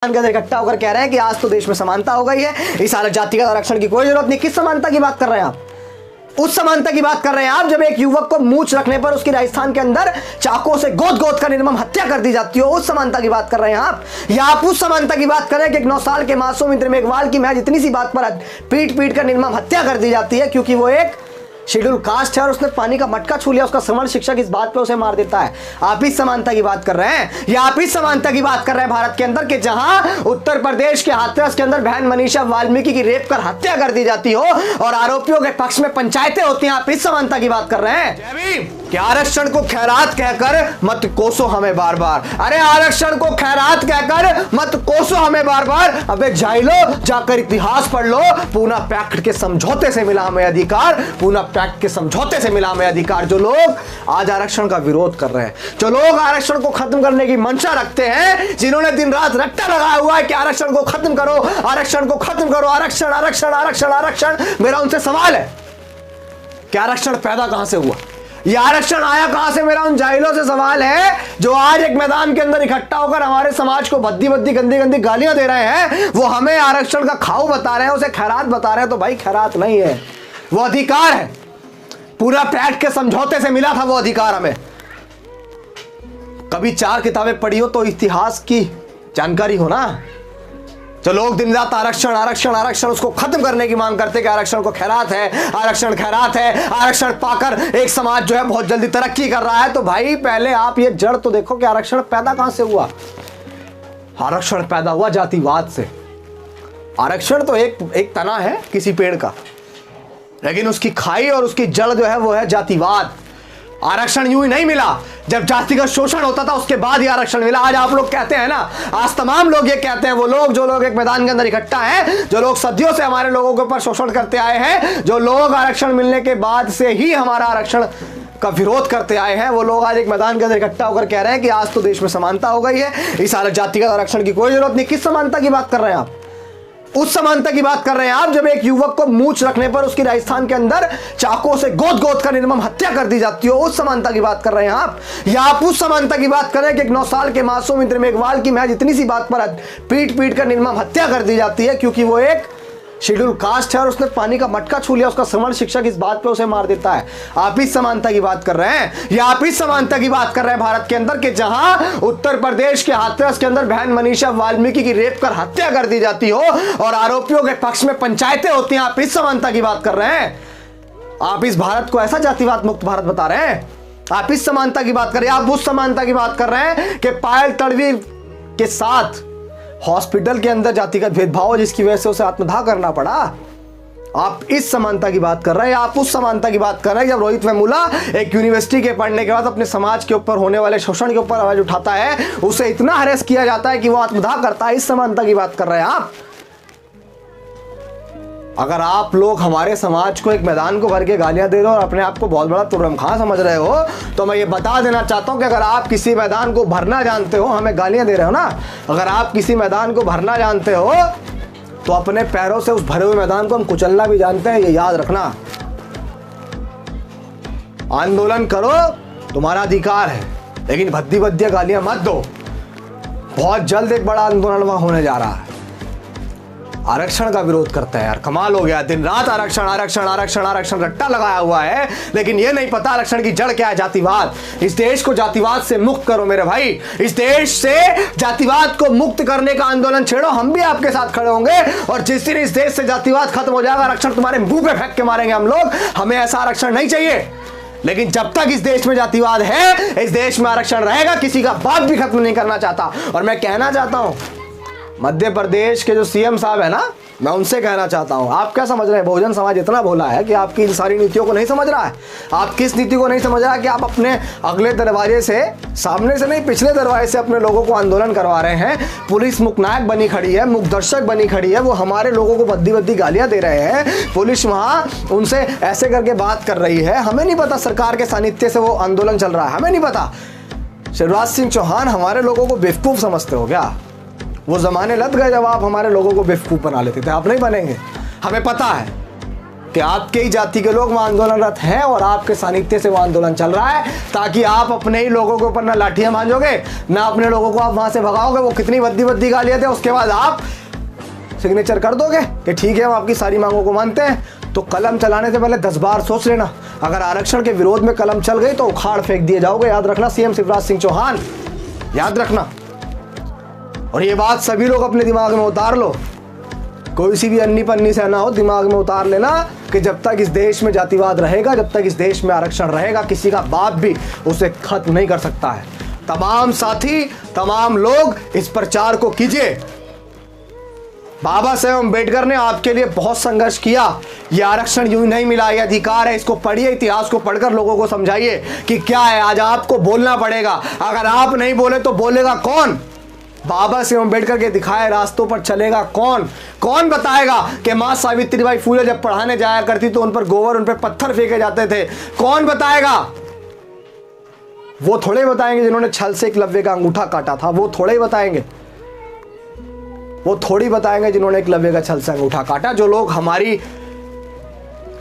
के अंदर इकट्ठा होकर कह रहे हैं कि आज तो देश में समानता हो गई है, इस हालत जातिगत आरक्षण की कोई जरूरत नहीं। किस समानता की बात कर रहे हैं आप? उस समानता की बात कर रहे हैं आप जब एक युवक को मूंछ रखने पर उसकी राजस्थान के अंदर चाकों से गोद गोद कर निर्मम हत्या कर दी जाती हो, उस समानता की बात कर रहे हैं आप? या आप उस समानता की बात कर रहे हैं कि एक 9 साल के मासूम इंद्र मेघवाल की महज इतनी सी बात पर पीट पीट कर निर्मम हत्या कर दी जाती है क्योंकि वो एक शेड्यूल कास्ट है और उसने पानी का मटका छू लिया, उसका श्रवण शिक्षक इस बात पे उसे मार देता है। आप इस समानता की बात कर रहे हैं या आप इस समानता की बात कर रहे हैं भारत के अंदर कि जहां उत्तर प्रदेश के हाथरस के अंदर बहन मनीषा वाल्मीकि की रेप कर हत्या कर दी जाती हो और आरोपियों के पक्ष में पंचायतें होती हैं। आप इस समानता की बात कर रहे हैं कि आरक्षण को खैरात कहकर मत कोसो हमें बार बार। अरे आरक्षण को खैरात कहकर मत कोसो हमें बार बार। अबे जाइलो, जाकर इतिहास पढ़ लो। पूना पैक्ट के समझौते से मिला हमें अधिकार, पूना पैक्ट के समझौते से मिला हमें अधिकार। जो लोग आज आरक्षण का विरोध कर रहे हैं, जो लोग आरक्षण को खत्म करने की मंशा रखते हैं, जिन्होंने दिन रात रट्टा लगाया हुआ है कि आरक्षण को खत्म करो, आरक्षण को खत्म करो, आरक्षण आरक्षण आरक्षण आरक्षण, मेरा उनसे सवाल है कि आरक्षण पैदा कहां से हुआ, ये आरक्षण आया कहां से? मेरा उन जाहिलों से सवाल है जो आज एक मैदान के अंदर इकट्ठा होकर हमारे समाज को भद्दी भद्दी गंदी गंदी गालियां दे रहे हैं। वो हमें आरक्षण का खाऊ बता रहे हैं, उसे खैरात बता रहे हैं। तो भाई खैरात नहीं है, वो अधिकार है। पूरा पैक्ट के समझौते से मिला था वो अधिकार हमें। कभी 4 किताबें पढ़ी हो तो इतिहास की जानकारी हो ना। जो लोग दिन रात आरक्षण आरक्षण आरक्षण उसको खत्म करने की मांग करते कि आरक्षण को खैरात है, आरक्षण खैरात है, आरक्षण पाकर एक समाज जो है बहुत जल्दी तरक्की कर रहा है। तो भाई पहले आप ये जड़ तो देखो कि आरक्षण पैदा कहां से हुआ। आरक्षण पैदा हुआ जातिवाद से। आरक्षण तो एक तना है किसी पेड़ का, लेकिन उसकी खाई और उसकी जड़ जो है वो है जातिवाद। आरक्षण यूं ही नहीं मिला, जब जातिगत शोषण होता था उसके बाद ही आरक्षण मिला। आज आप लोग कहते हैं ना, आज तमाम लोग ये कहते हैं, वो लोग जो लोग एक मैदान के अंदर इकट्ठा हैं, जो लोग सदियों से हमारे लोगों के ऊपर शोषण करते आए हैं, जो लोग आरक्षण मिलने के बाद से ही हमारा आरक्षण का विरोध करते आए हैं, वो लोग आज एक मैदान के अंदर इकट्ठा होकर कह रहे हैं कि आज तो देश में समानता हो गई है, इस हालत जातिगत आरक्षण की कोई जरूरत नहीं। किस समानता की बात कर रहे हैं आप? उस समानता की बात कर रहे हैं आप जब एक युवक को मूंछ रखने पर उसकी राजस्थान के अंदर चाकों से गोद गोद कर निर्मम हत्या कर दी जाती हो, उस समानता की बात कर रहे हैं आप? या आप उस समानता की बात कर रहे हैं कि एक 9 साल के मासूम इंद्र मेघवाल की महज इतनी सी बात पर पीट पीट कर निर्मम हत्या कर दी जाती है क्योंकि वो एक शेड्यूल कास्ट है और उसने पानी का मटका छू लिया, उसका श्रवण शिक्षक इस बात पे उसे मार देता है। आप इस समानता की बात कर रहे हैं या आप इस समानता की बात कर रहे हैं भारत के अंदर कि जहां उत्तर प्रदेश के हाथरस के अंदर बहन मनीषा वाल्मीकि की रेप कर हत्या कर दी जाती हो और आरोपियों के पक्ष में पंचायतें होती हैं। आप इस समानता की बात कर रहे हैं? आप इस भारत को ऐसा जातिवाद मुक्त भारत बता रहे हैं? आप इस समानता की बात कर रहे हैं? आप उस समानता की बात कर रहे हैं कि पायल तड़वी के साथ हॉस्पिटल के अंदर जातिगत भेदभाव जिसकी वजह से उसे आत्मदाह करना पड़ा। आप इस समानता की बात कर रहे हैं? आप उस समानता की बात कर रहे हैं जब रोहित वेमुला एक यूनिवर्सिटी के पढ़ने के बाद अपने समाज के ऊपर होने वाले शोषण के ऊपर आवाज उठाता है, उसे इतना हरेस किया जाता है कि वो आत्मदाह करता है। इस समानता की बात कर रहे हैं आप? अगर आप लोग हमारे समाज को एक मैदान को भर के गालियां दे रहे हो और अपने आप को बहुत बड़ा तुर्रम खां समझ रहे हो, तो मैं ये बता देना चाहता हूं कि अगर आप किसी मैदान को भरना जानते हो, हमें गालियां दे रहे हो ना, अगर आप किसी मैदान को भरना जानते हो तो अपने पैरों से उस भरे हुए मैदान को हम कुचलना भी जानते हैं, ये याद रखना। आंदोलन करो, तुम्हारा अधिकार है, लेकिन भद्दी भद्दी गालियां मत दो। बहुत जल्द एक बड़ा आंदोलन वहां होने जा रहा है। आरक्षण का विरोध करता है यार, कमाल हो गया। दिन रात आरक्षण आरक्षण आरक्षण आरक्षण रट्टा लगाया हुआ है, लेकिन ये नहीं पता आरक्षण की जड़ क्या है, जातिवाद। इस देश को जातिवाद से मुक्त करो मेरे भाई, इस देश से जातिवाद को मुक्त करने का आंदोलन छेड़ो। हम भी आपके साथ खड़े होंगे और जिस दिन इस देश से जातिवाद खत्म हो जाएगा, आरक्षण तुम्हारे मुंह पे फेंक के मारेंगे हम लोग। हमें ऐसा आरक्षण नहीं चाहिए, लेकिन जब तक इस देश में जातिवाद है, इस देश में आरक्षण रहेगा। किसी का बाप भी खत्म नहीं करना चाहता। और मैं कहना चाहता हूं मध्य प्रदेश के जो सीएम साहब है ना, मैं उनसे कहना चाहता हूं, आप क्या समझ रहे हैं? बहुजन समाज इतना भोला है कि आपकी इन सारी नीतियों को नहीं समझ रहा है। आप किस नीति को नहीं समझ रहा है कि आप अपने अगले दरवाजे से, सामने से नहीं पिछले दरवाजे से अपने लोगों को आंदोलन करवा रहे हैं। पुलिस मुखनायक बनी खड़ी है, मुखदर्शक बनी खड़ी है, वो हमारे लोगों को बद्दी बद्दी गालियां दे रहे हैं। पुलिस वहां उनसे ऐसे करके बात कर रही है। हमें नहीं पता सरकार के सानिध्य से वो आंदोलन चल रहा है, हमें नहीं पता। शिवराज सिंह चौहान हमारे लोगों को बेवकूफ समझते हो क्या? वो जमाने लग गए जब आप हमारे लोगों को बेवकूफ बना लेते थे, आप नहीं बनेंगे, हमें पता है। कि आपके ही जाति के लोग वहां आंदोलनरत हैं और आपके सानिध्य से वो आंदोलन चल रहा है, ताकि आप अपने ही लोगों के ऊपर ना लाठियां भांजोगे ना अपने लोगों को आप वहां से भगाओगे। वो कितनी भद्दी गालियां थे, उसके बाद आप सिग्नेचर कर दोगे कि ठीक है हम आपकी सारी मांगों को मानते हैं। तो कलम चलाने से पहले 10 बार सोच लेना। अगर आरक्षण के विरोध में कलम चल गई तो उखाड़ फेंक दिए जाओगे। याद रखना सीएम शिवराज सिंह चौहान, याद रखना। और ये बात सभी लोग अपने दिमाग में उतार लो, कोई सी भी अन्नी पन्नी से ना हो, दिमाग में उतार लेना कि जब तक इस देश में जातिवाद रहेगा, जब तक इस देश में आरक्षण रहेगा, किसी का बाप भी उसे खत्म नहीं कर सकता है। तमाम साथी, तमाम लोग इस प्रचार को कीजिए। बाबा साहेब अम्बेडकर ने आपके लिए बहुत संघर्ष किया। ये आरक्षण यूं नहीं मिला, ये अधिकार है। इसको पढ़िए, इतिहास को पढ़कर लोगों को समझाइए कि क्या है। आज आपको बोलना पड़ेगा। अगर आप नहीं बोले तो बोलेगा कौन? बाबा साहेब अम्बेडकर के दिखाए रास्तों पर चलेगा कौन? कौन बताएगा कि मां सावित्रीबाई फुले जब पढ़ाने जाया करती तो उन पर गोबर, उन पर पत्थर फेंके जाते थे? कौन बताएगा? वो थोड़े बताएंगे जिन्होंने छल से एकलव्य का अंगूठा काटा था। वो थोड़े ही बताएंगे, वो थोड़ी बताएंगे जिन्होंने एकलव्य का छल से अंगूठा काटा। जो लोग हमारी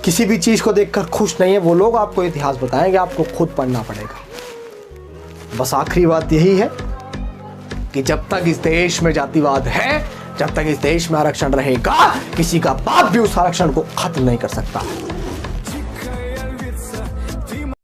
किसी भी चीज को देखकर खुश नहीं है, वो लोग आपको इतिहास बताएंगे। आपको खुद पढ़ना पड़ेगा। बस आखिरी बात यही है कि जब तक इस देश में जातिवाद है, जब तक इस देश में आरक्षण रहेगा, किसी का बाप भी उस आरक्षण को खत्म नहीं कर सकता।